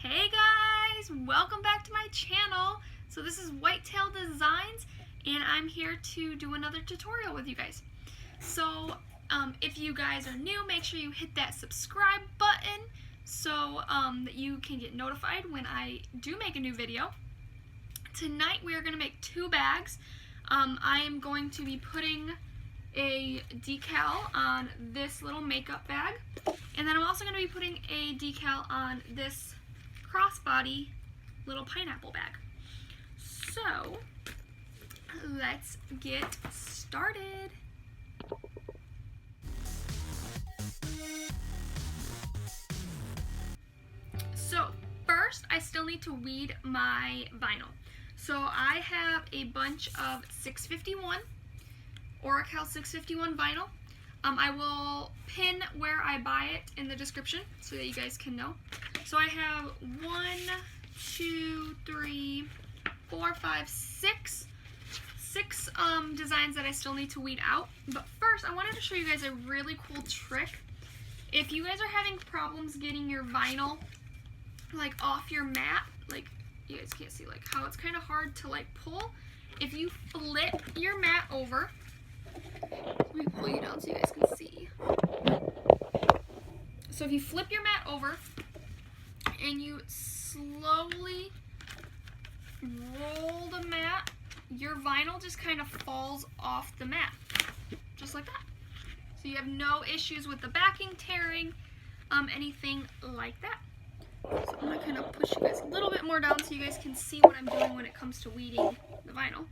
Hey guys, welcome back to my channel. So this is Whitetail Designs and I'm here to do another tutorial with you guys. So if you guys are new, make sure you hit that subscribe button so that you can get notified when I do make a new video. Tonight we are going to make two bags. I am going to be putting a decal on this little makeup bag, and then I'm also going to be putting a decal on this crossbody little pineapple bag. So let's get started. So first I still need to weed my vinyl. So I have a bunch of 651 Oracal 651 vinyl. I will pin where I buy it in the description so that you guys can know. So I have 1, 2, 3, 4, 5, 6 designs that I still need to weed out. But first, I wanted to show you guys a really cool trick. If you guys are having problems getting your vinyl like off your mat, like you guys can't see like how it's kind of hard to like pull, if you flip your mat over, let me pull you down so you guys can see. So if you flip your mat over and you slowly roll the mat, your vinyl just kind of falls off the mat, just like that. So you have no issues with the backing tearing, anything like that. So I'm going to kind of push you guys a little bit more down so you guys can see what I'm doing when it comes to weeding the vinyl.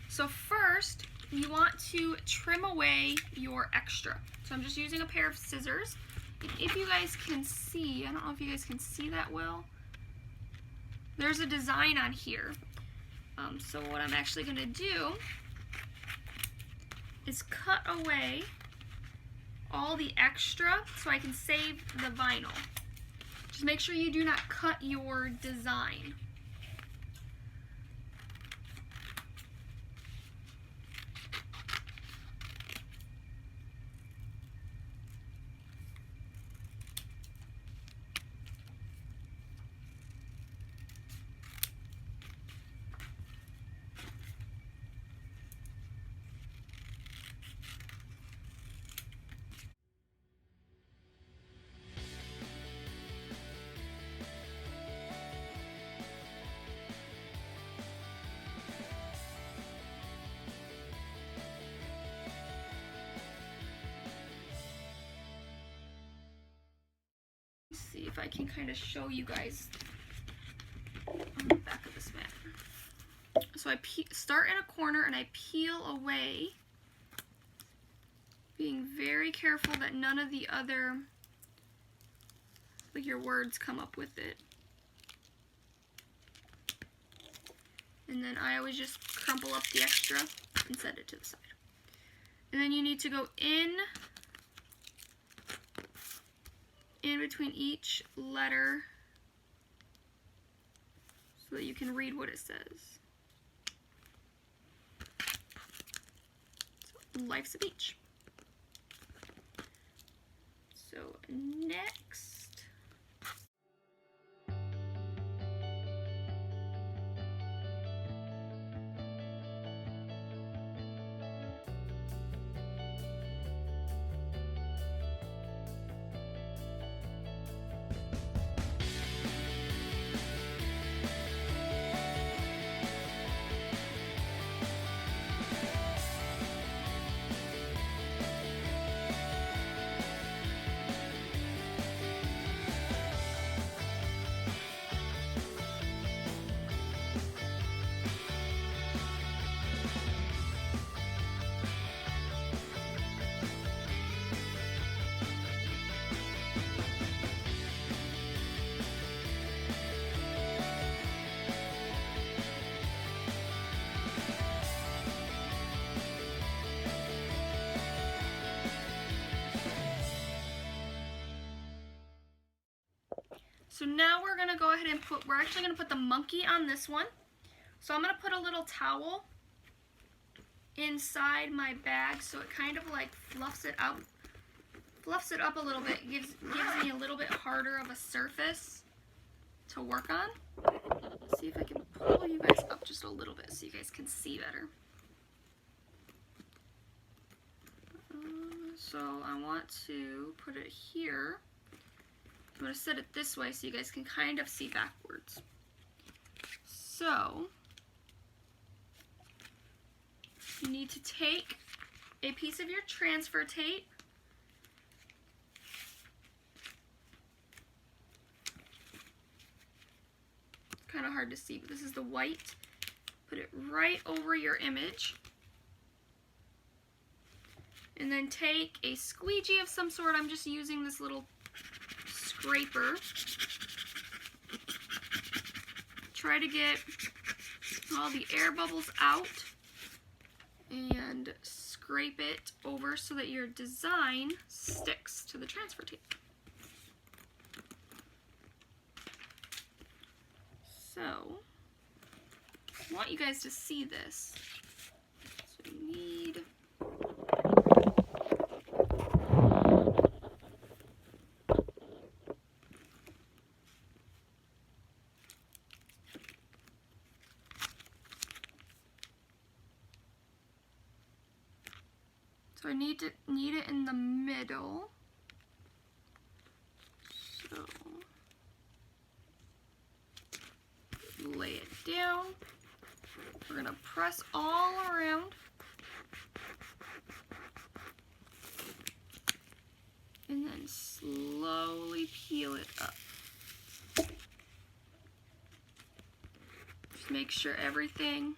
So first, you want to trim away your extra. So I'm just using a pair of scissors. And if you guys can see, I don't know if you guys can see that well, there's a design on here. So what I'm actually going to do is cut away all the extra so I can save the vinyl. Just make sure you do not cut your design. See if I can kind of show you guys on the back of this mat. So I start in a corner and I peel away, being very careful that none of the other, like your words, come up with it. And then I always just crumple up the extra and set it to the side. And then you need to go in between each letter so that you can read what it says. So, life's a beach. So next, so now we're going to go ahead and we're actually going to put the monkey on this one. So I'm going to put a little towel inside my bag so it kind of like fluffs it up a little bit, gives me a little bit harder of a surface to work on. Let's see if I can pull you guys up just a little bit so you guys can see better. So I want to put it here. I'm going to set it this way so you guys can kind of see backwards. So you need to take a piece of your transfer tape, kind of hard to see, but this is the white. Put it right over your image. And then take a squeegee of some sort. I'm just using this little scraper. Try to get all the air bubbles out and scrape it over so that your design sticks to the transfer tape. So, I want you guys to see this. So we need So I need it in the middle. So lay it down. We're gonna press all around. And then slowly peel it up. Just make sure everything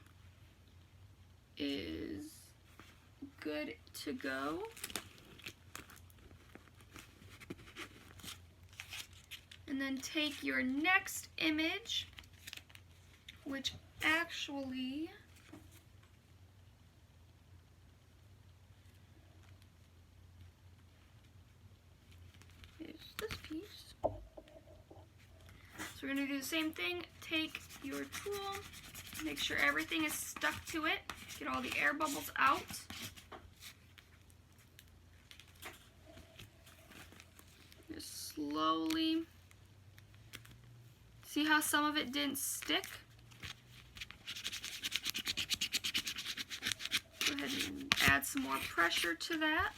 is good to go. And then take your next image, which actually is this piece. So we're going to do the same thing. Take your tool, make sure everything is stuck to it, get all the air bubbles out. Just slowly. See how some of it didn't stick? Go ahead and add some more pressure to that.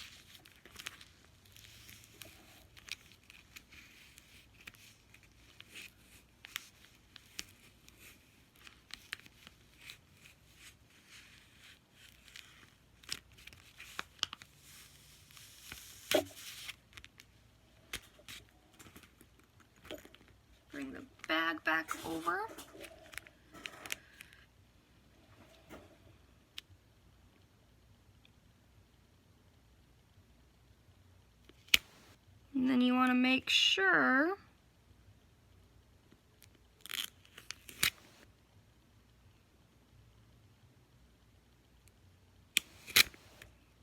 Bring the bag back over. And then you want to make sure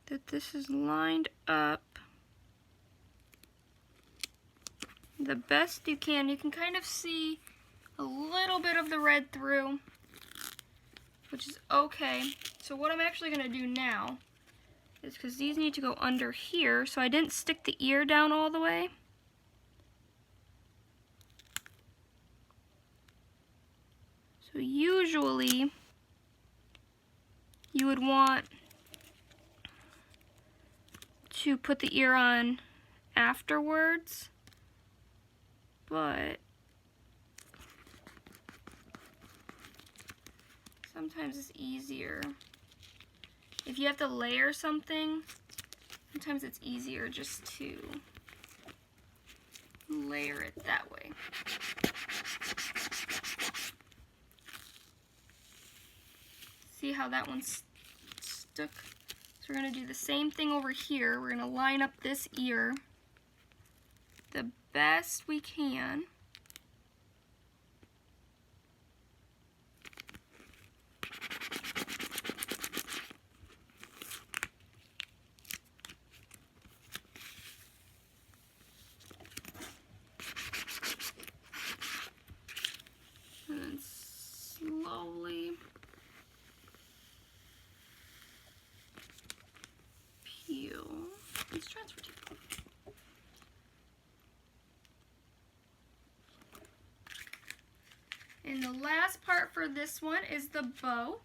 that this is lined up the best you can. You can kind of see a little bit of the red through, which is okay. So what I'm actually going to do now is, because these need to go under here, so I didn't stick the ear down all the way. So usually you would want to put the ear on afterwards, but sometimes it's easier. If you have to layer something, sometimes it's easier just to layer it that way. See how that one's stuck? So we're going to do the same thing over here. We're going to line up this ear the best we can. And then slowly peel this transfer tape. And the last part for this one is the bow.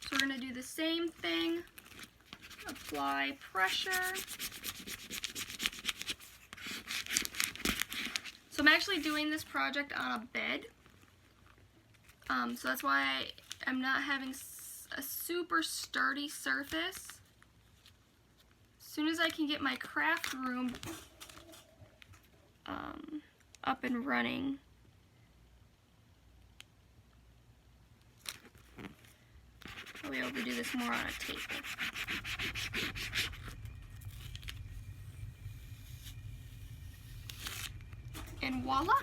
So we're going to do the same thing. Apply pressure. So I'm actually doing this project on a bed. So that's why I'm not having a super sturdy surface. As soon as I can get my craft room up and running, I'll be able to do this more on a table. And voila!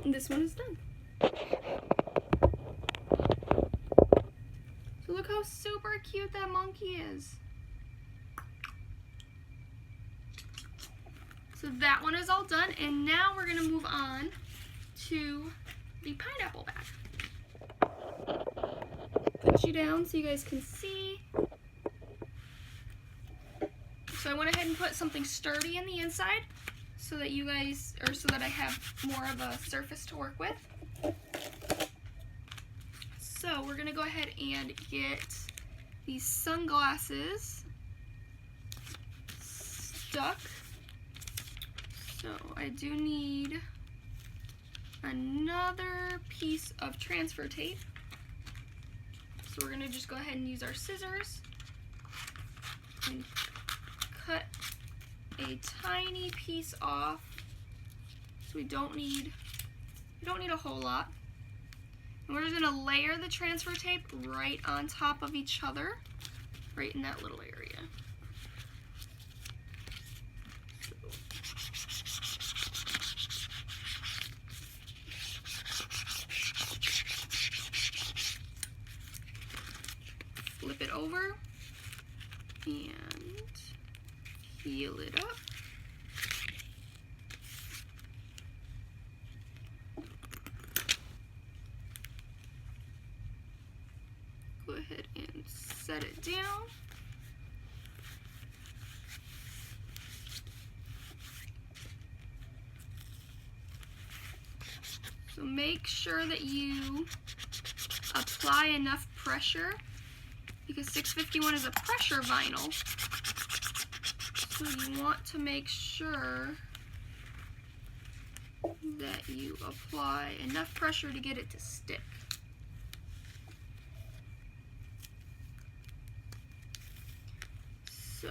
And this one is done. So look how super cute that monkey is. So that one is all done, and now we're gonna move on to the pineapple bag. Put you down so you guys can see. So I went ahead and put something sturdy in the inside so that you guys, or so that I have more of a surface to work with. So we're gonna go ahead and get these sunglasses stuck. So I do need another piece of transfer tape. So we're gonna just go ahead and use our scissors and cut a tiny piece off. So we don't need a whole lot. And we're just gonna layer the transfer tape right on top of each other, right in that little area. Flip it over and peel it up. Go ahead and set it down. So make sure that you apply enough pressure, because 651 is a pressure vinyl. So you want to make sure that you apply enough pressure to get it to stick. So,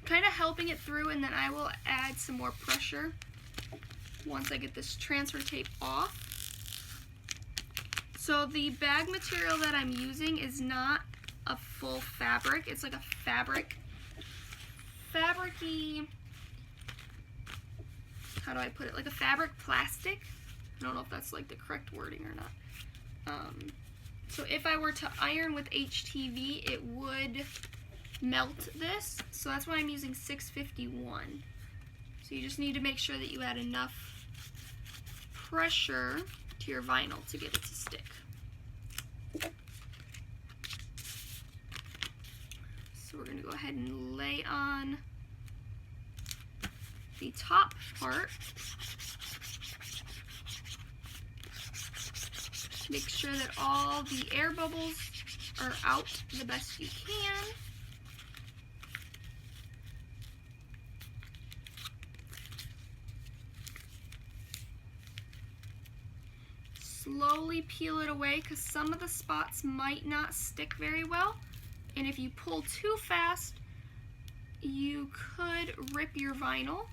kind of helping it through, and then I will add some more pressure once I get this transfer tape off. So the bag material that I'm using is not a full fabric. It's like a fabric-y, how do I put it? Like a fabric plastic. I don't know if that's like the correct wording or not. So if I were to iron with HTV, it would melt this. So that's why I'm using 651. So you just need to make sure that you add enough pressure to your vinyl to get it to stick. So we're going to go ahead and lay on the top part. Make sure that all the air bubbles are out the best you can. Slowly peel it away, because some of the spots might not stick very well, and if you pull too fast, you could rip your vinyl.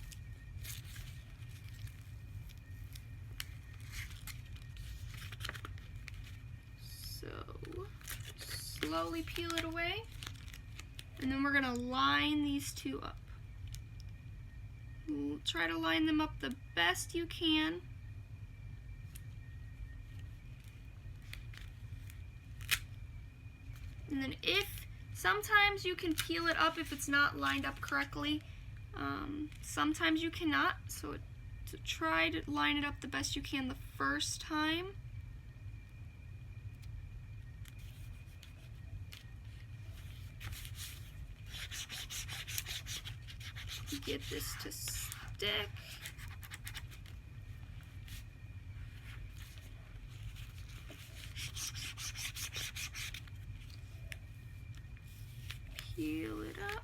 So slowly peel it away, and then we're going to line these two up. Try to line them up the best you can. And then sometimes you can peel it up if it's not lined up correctly. Sometimes you cannot, so try to line it up the best you can the first time. get this to stick. Peel it up.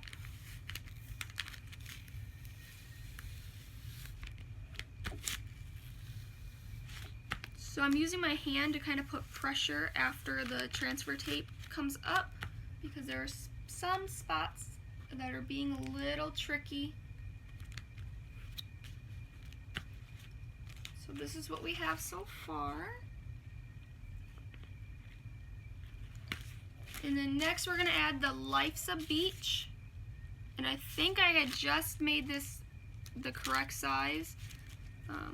So I'm using my hand to kind of put pressure after the transfer tape comes up because there are some spots that are being a little tricky. So this is what we have so far. And then next we're going to add the Life's a Beach. And I think I had just made this the correct size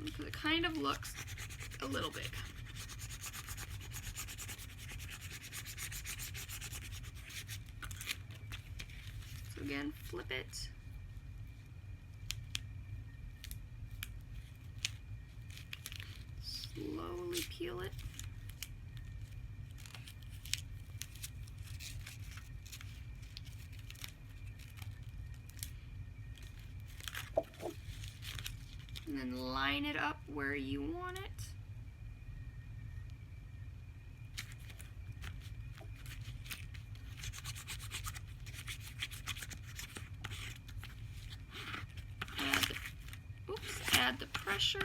because it kind of looks a little big. So again, flip it. Slowly peel it. And then line it up where you want it. Add the pressure.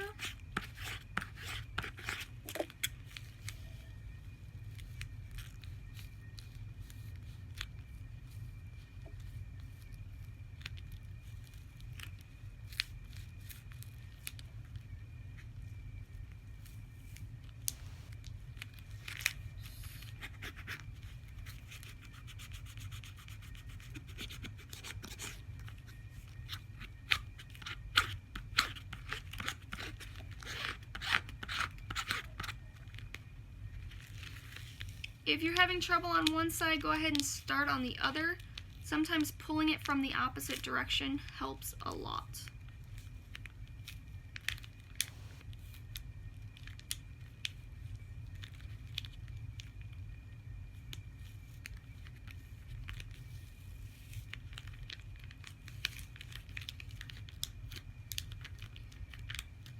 If you're having trouble on one side, go ahead and start on the other. Sometimes pulling it from the opposite direction helps a lot.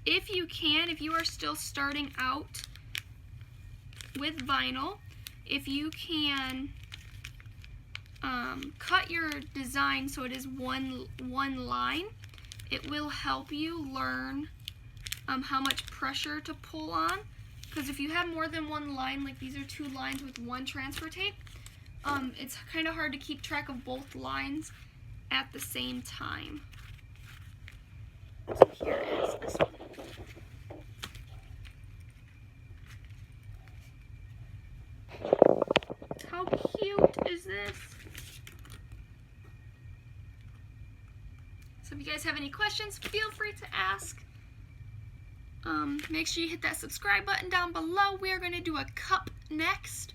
If you can, if you are still starting out with vinyl, if you can cut your design so it is one line, it will help you learn how much pressure to pull on. Because if you have more than one line, like these are 2 lines with 1 transfer tape, it's kind of hard to keep track of both lines at the same time. So here is this one. How cute is this? So if you guys have any questions, feel free to ask. Make sure you hit that subscribe button down below. We are going to do a cup next,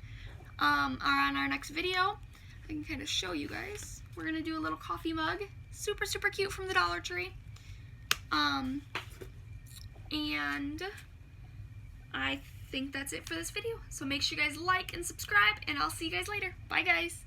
on our next video. I can kind of show you guys. We're going to do a little coffee mug. Super, super cute from the Dollar Tree. And I think that's it for this video. So make sure you guys like and subscribe, and I'll see you guys later. Bye, guys.